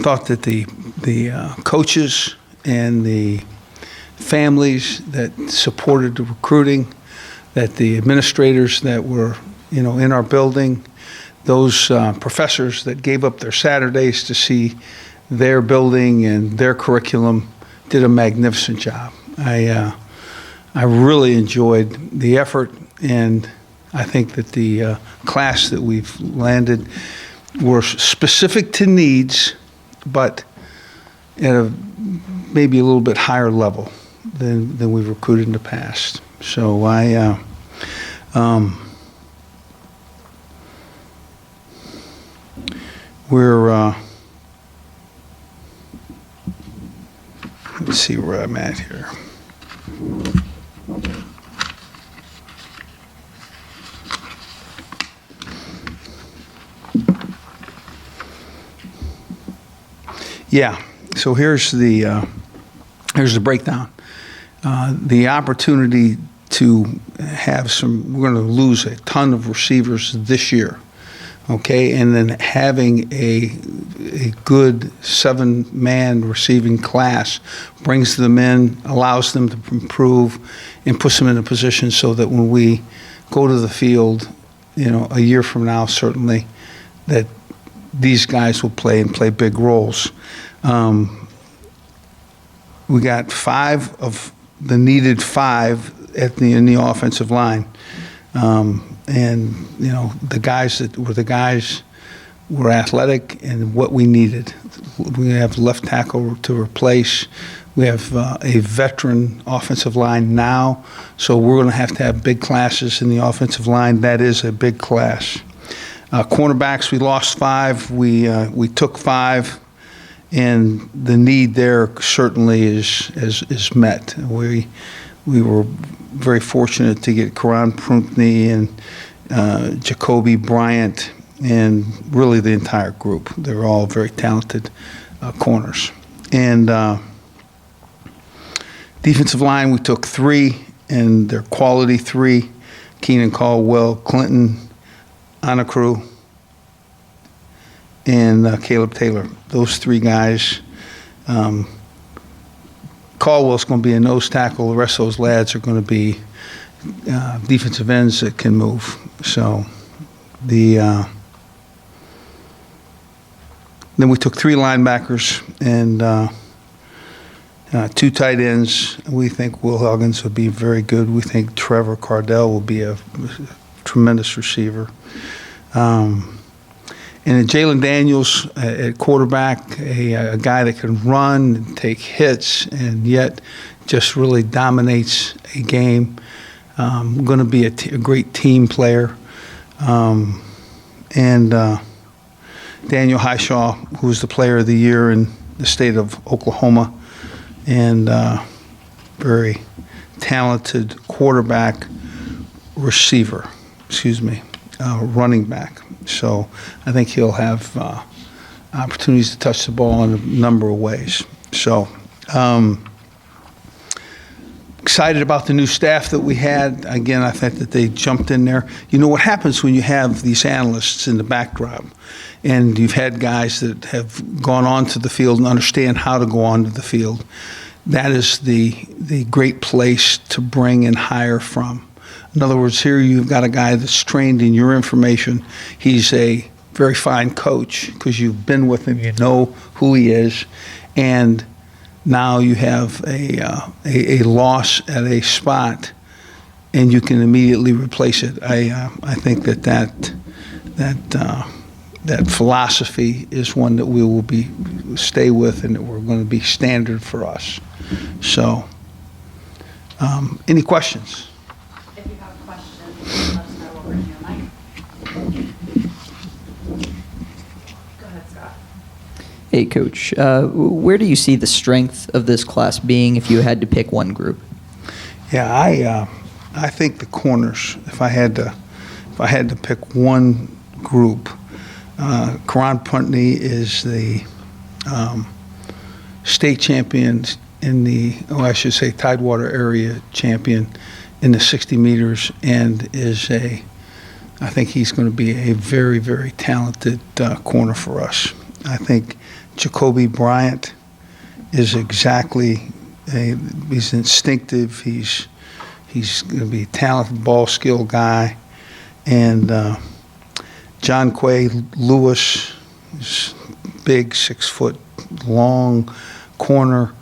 thought that the coaches and the families that supported the recruiting, that the administrators that were, in our building, those professors that gave up their Saturdays to see their building and their curriculum did a magnificent job. I really enjoyed the effort, and I think that the class that we've landed were specific to needs, but at maybe a little bit higher level than we've recruited in the past. So we're let's see where I'm at here. Yeah, so here's the breakdown. The opportunity to have we're going to lose a ton of receivers this year, okay? And then having a good 7-man receiving class brings them in, allows them to improve, and puts them in a position so that when we go to the field, a year from now, certainly, that these guys will play big roles. We got 5 of the needed 5 in the offensive line. And, the guys were athletic and what we needed. We have left tackle to replace. We have a veteran offensive line now, so we're going to have big classes in the offensive line. That is a big class. Cornerbacks, we lost 5. We took 5. And the need there certainly is met. We were very fortunate to get Karan Prunkney and Jacoby Bryant and really the entire group. They're all very talented corners. And defensive line, we took 3, and they're quality 3. Keenan Caldwell, Clinton Anacru, and Caleb Taylor. Those 3 guys. Caldwell's going to be a nose tackle. The rest of those lads are going to be defensive ends that can move. So then we took 3 linebackers and 2 tight ends. We think Will Huggins will be very good. We think Trevor Cardell will be a tremendous receiver. And Jalen Daniels at quarterback, a guy that can run and take hits and yet just really dominates a game. Going to be a great team player. And Daniel Highshaw, who was the player of the year in the state of Oklahoma, and very talented running back. So I think he'll have opportunities to touch the ball in a number of ways. So excited about the new staff that we had. Again, I think that they jumped in there. What happens when you have these analysts in the backdrop and you've had guys that have gone onto the field and understand how to go onto the field, that is the great place to bring and hire from. In other words, here you've got a guy that's trained in your information. He's a very fine coach because you've been with him, you know who he is, and now you have a loss at a spot, and you can immediately replace it. I think that philosophy is one that we will stay with, and that we're going to be standard for us. So, any questions? If you have questions, let us know. We'll bring you a mic. Go ahead, Scott. Hey, Coach. Where do you see the strength of this class being if you had to pick one group? Yeah, I think the corners. If I had to pick one group, Karan Prunkney is the state champion Tidewater area champion in the 60 meters, and I think he's going to be a very, very talented corner for us. I think Jacoby Bryant is exactly he's instinctive. He's going to be a talented ball skill guy. And John Quay Lewis is big, 6 foot long corner,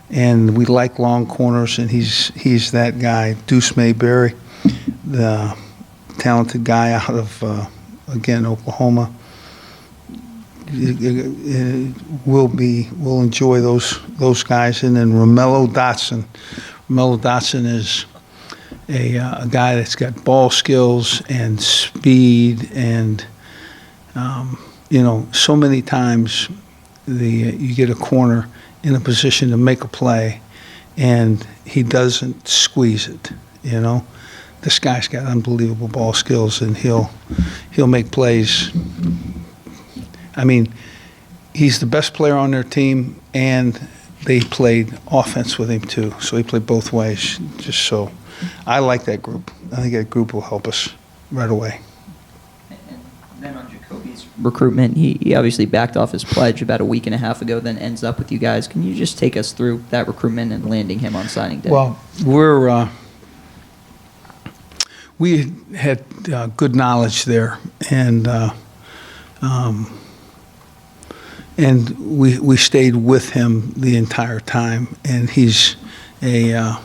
and we like long corners, and he's that guy. Deuce Mayberry, the talented guy out of again Oklahoma. We'll enjoy those guys, and then Romello Dotson. Romello Dotson is a guy that's got ball skills and speed, and so many times you get a corner in a position to make a play, and he doesn't squeeze it. This guy's got unbelievable ball skills, and he'll make plays. I mean, he's the best player on their team, and they played offense with him too. So he played both ways. Just so, I like that group. I think that group will help us right away. And then on Jacoby's recruitment, he obviously backed off his pledge about a week and a half ago, then ends up with you guys. Can you just take us through that recruitment and landing him on signing day? Well, we had good knowledge there, and we stayed with him the entire time. And he's a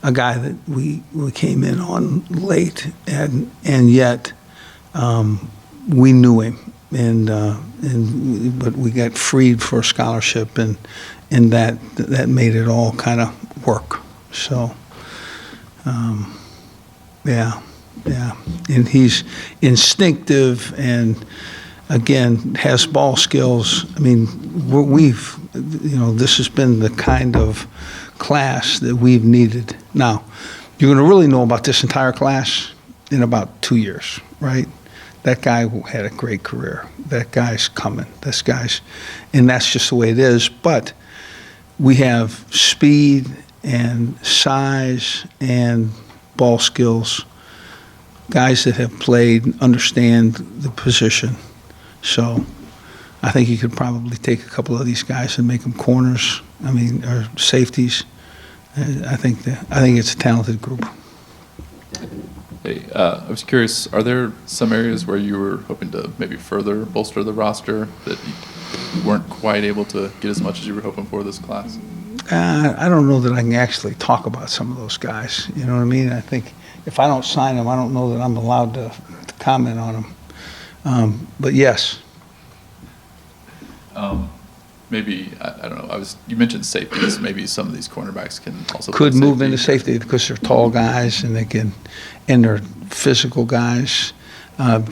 guy that we came in on late, and yet we knew him, but we got freed for a scholarship, and that made it all kind of work. So. Yeah, and he's instinctive, and again has ball skills. I mean, this has been the kind of class that we've needed. Now, you're going to really know about this entire class in about 2 years, right? That guy had a great career. That guy's coming. And that's just the way it is. But we have speed and size and ball skills, guys that have played, understand the position. So I think you could probably take a couple of these guys and make them corners, or safeties. I think it's a talented group. Hey, I was curious, are there some areas where you were hoping to maybe further bolster the roster that you weren't quite able to get as much as you were hoping for this class? I don't know that I can actually talk about some of those guys. You know what I mean? I think if I don't sign them, I don't know that I'm allowed to comment on them. But yes. Maybe, I don't know, you mentioned safeties. Maybe some of these cornerbacks can also Could play move safety. into safety because they're tall guys, and and they're physical guys. I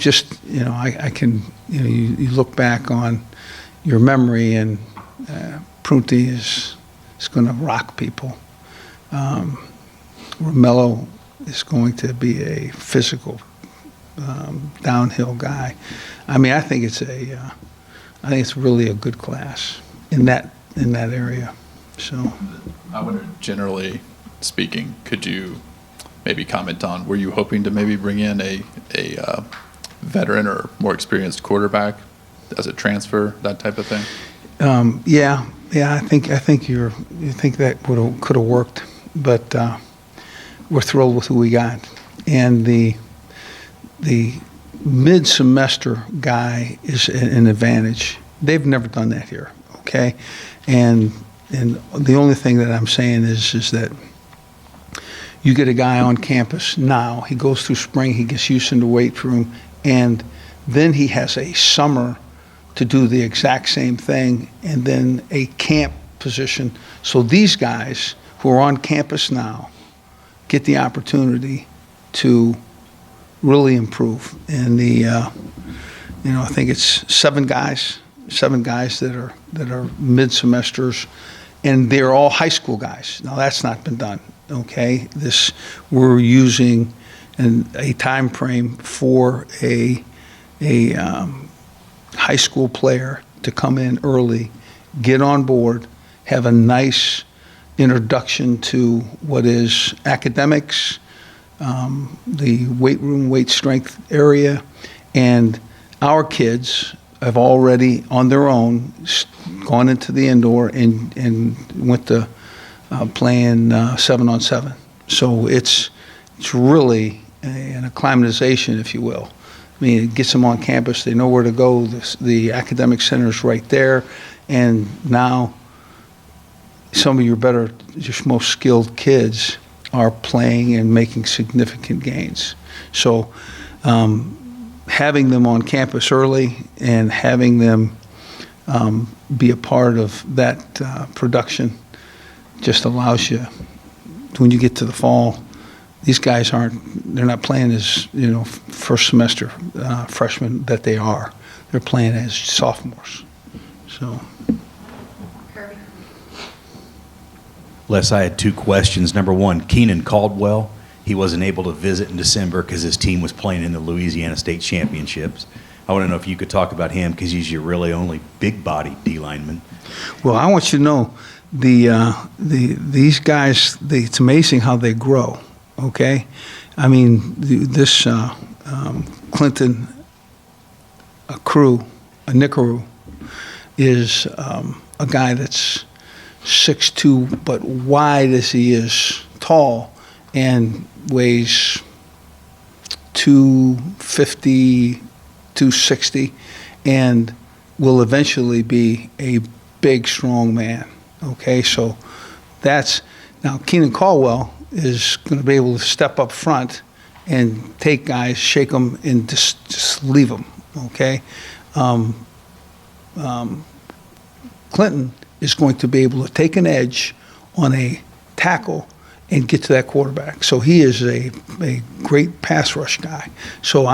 can, you look back on your memory, and Prunty is going to rock people. Romello is going to be a physical downhill guy. I think it's really a good class in that area. So I wonder, generally speaking, could you maybe comment on, were you hoping to maybe bring in a veteran or more experienced quarterback as a transfer, that type of thing? Yeah. I think you think that could have worked, but we're thrilled with who we got, and the mid-semester guy is an advantage. They've never done that here, okay? And the only thing that I'm saying is that you get a guy on campus now, he goes through spring, he gets used in the weight room, and then he has a summer to do the exact same thing, and then a camp position. So these guys who are on campus now get the opportunity to really improve. And I think it's seven guys that are mid-semesters, and they're all high school guys. Now that's not been done. Okay, we're using a time frame for a high school player to come in early, get on board, have a nice introduction to what is academics, the weight room, weight strength area, and our kids have already, on their own, gone into the indoor and went to playing 7-on-7. So it's really an acclimatization, if you will. I mean, it gets them on campus. They know where to go. The academic center is right there. And now some of your better, your most skilled kids are playing and making significant gains. So having them on campus early and having them be a part of that production just allows you, when you get to the fall, these guys they're not playing as, first semester freshmen that they are. They're playing as sophomores. So. Kirby? Les, I had 2 questions. Number one, Keenan Caldwell, he wasn't able to visit in December because his team was playing in the Louisiana State Championships. I want to know if you could talk about him because he's your really only big-body D lineman. Well, I want you to know these guys. It's amazing how they grow. Okay, I mean this Clinton Nikaru is a guy that's 6'2", but wide as he is tall, and weighs 250, 260, and will eventually be a big, strong man. Okay, so now Keenan Caldwell is going to be able to step up front and take guys, shake them, and just leave them. Okay, Clinton is going to be able to take an edge on a tackle and get to that quarterback. So he is a great pass rush guy. So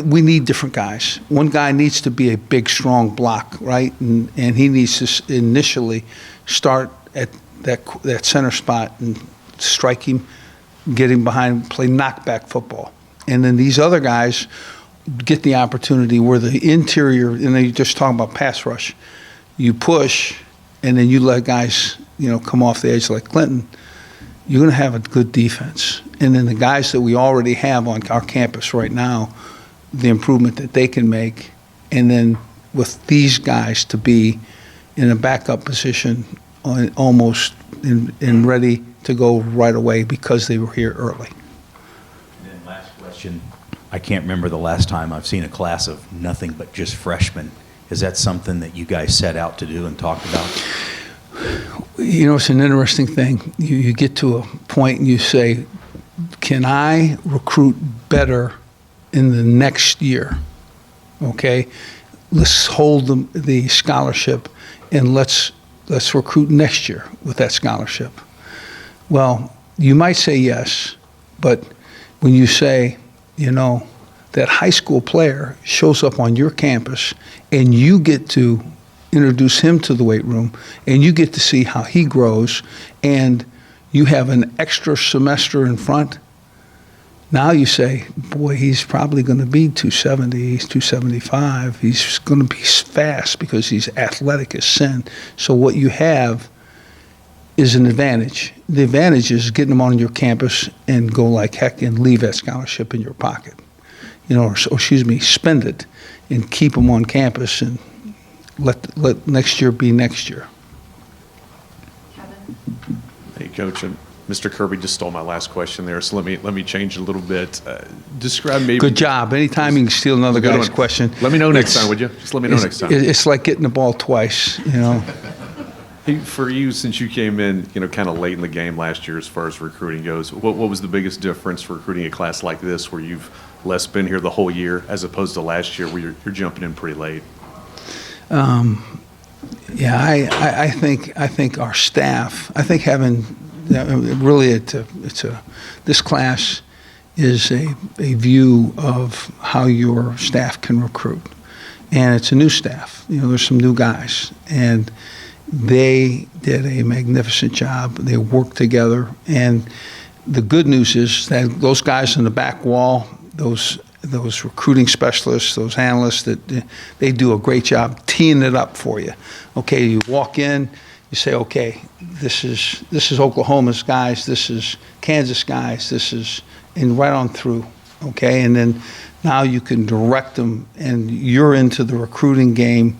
we need different guys. One guy needs to be a big, strong block, right? And he needs to initially start at that center spot and strike him, get him behind, play knockback football. And then these other guys get the opportunity where the interior, and then you're just talking about pass rush, you push, and then you let guys, come off the edge like Clinton, you're going to have a good defense. And then the guys that we already have on our campus right now, the improvement that they can make, and then with these guys to be in a backup position almost and ready to go right away because they were here early. And then last question, I can't remember the last time I've seen a class of nothing but just freshmen. Is that something that you guys set out to do and talked about? It's an interesting thing. You get to a point and you say, can I recruit better in the next year? Okay, let's hold the scholarship and let's recruit next year with that scholarship. Well, you might say yes, but when you say, that high school player shows up on your campus and you get to introduce him to the weight room and you get to see how he grows and you have an extra semester in front, now you say, boy, he's probably going to be 270, he's 275, he's going to be fast because he's athletic as sin. So what you have is an advantage. The advantage is getting them on your campus and go like heck and leave that scholarship in your pocket. Spend it and keep them on campus and let next year be next year. Kevin? Hey, Coach, and Mr. Kirby just stole my last question there, so let me change it a little bit. Describe maybe. Good job. Anytime you can steal another Good guy's one. question. Let me know next time, would you? Just let me know next time. It's like getting the ball twice, Hey, for you, since you came in, kind of late in the game last year as far as recruiting goes, what was the biggest difference for recruiting a class like this where you've less been here the whole year as opposed to last year where you're jumping in pretty late? Yeah, I think our staff, I think having really this class is a view of how your staff can recruit. And it's a new staff. There's some new guys. And they did a magnificent job. They worked together. And the good news is that those guys in the back wall, those recruiting specialists, those analysts, that they do a great job teeing it up for you. Okay, you walk in, you say, okay, this is Oklahoma's guys, this is Kansas guys, this is, and right on through. okay? And then now you can direct them, and you're into the recruiting game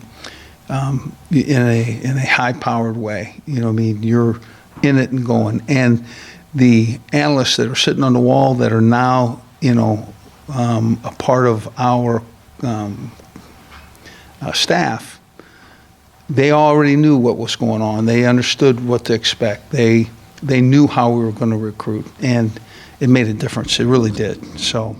in a high-powered way. You know what I mean? You're in it and going. And the analysts that are sitting on the wall that are now, you know, a part of our staff, they already knew what was going on. They understood what to expect. They knew how we were going to recruit, and it made a difference. It really did. So